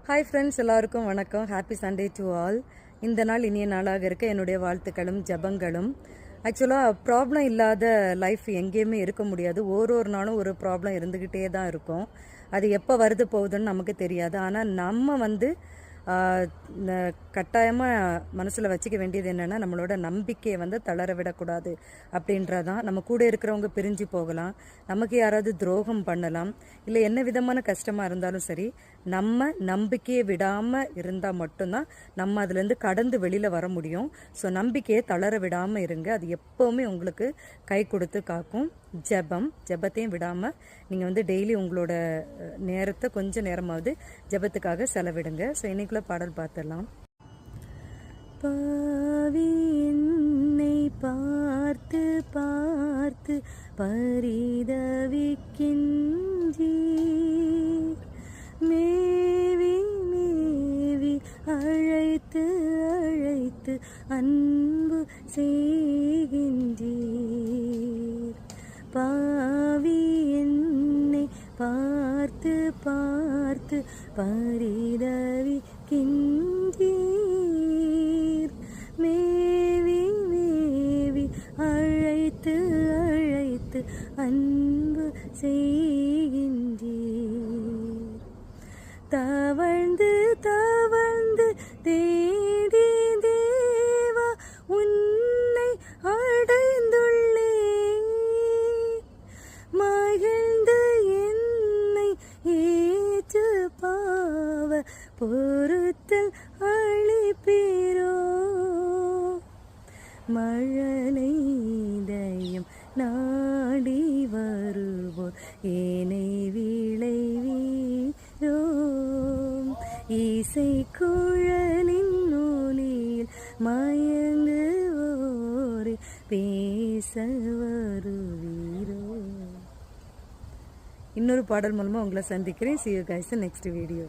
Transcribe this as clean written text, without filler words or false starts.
Hi friends, எல்லாருக்கும் வணக்கம். Happy Sunday to all. இந்த நாள் இனிய நாளாக இருக்க என்னுடைய வாழ்த்துக்களும் ஜபங்களும். ஆக்சுவலாக ப்ராப்ளம் இல்லாத லைஃப் எங்கேயுமே இருக்க முடியாது. ஒரு நாளும் ஒரு ப்ராப்ளம் இருந்துக்கிட்டே தான் இருக்கும். அது எப்போ வருது போகுதுன்னு நமக்கு தெரியாது. ஆனால் நம்ம கட்டாயமாக மனசில் வச்சுக்க வேண்டியது என்னென்னா, நம்மளோட நம்பிக்கையை தளர விடக்கூடாது அப்படின்றதான். நம்ம கூட இருக்கிறவங்க பிரிஞ்சு போகலாம், நமக்கு யாராவது துரோகம் பண்ணலாம், இல்லை என்ன விதமான கஷ்டமாக இருந்தாலும் சரி, நம்ம நம்பிக்கையை விடாமல் இருந்தால் மட்டும்தான் நம்ம அதுலேருந்து கடந்து வெளியில் வர முடியும். ஸோ நம்பிக்கையை தளர விடாமல் இருங்க. அது எப்போவுமே உங்களுக்கு கை கொடுத்து காக்கும். ஜெபத்தையும் விடாமல் நீங்கள் டெய்லி உங்களோட நேரத்தை கொஞ்சம் நேரமாவது ஜெபத்துக்காக செலவிடுங்க. ஸோ இன்னைக்குள்ள பாடல் பார்த்துடலாம். பாவி என்னை பார்த்து பார்த்து பரிதவிக்கின்றீர், மேவி மேவி அழைத்து அழைத்து அன்பு செய்கின்றீர். பாவி என்னை பார்த்து பார்த்து பரிதவிக்கின்றீர், மேவி மேவி அழைத்து அழைத்து அன்பு செய்கின்றீர். தவழ்ந்து தவழ்ந்து தேடி தேவா உன்னை அடைந்துள்ளேன், மகிழ்ந்து என்னை ஏற்று பாவ பொறுத்தல் அளிப்பீரோ. மழலை இதயம் நாடி வருவோர் ஏனை விளைவீரோ, இசை குழலின் ஒலியில் மயங்குவோர் பேச வருவீரோ. இன்னொரு பாடல் மூலமாக உங்களை சந்திக்கிறேன். See you guys in next video.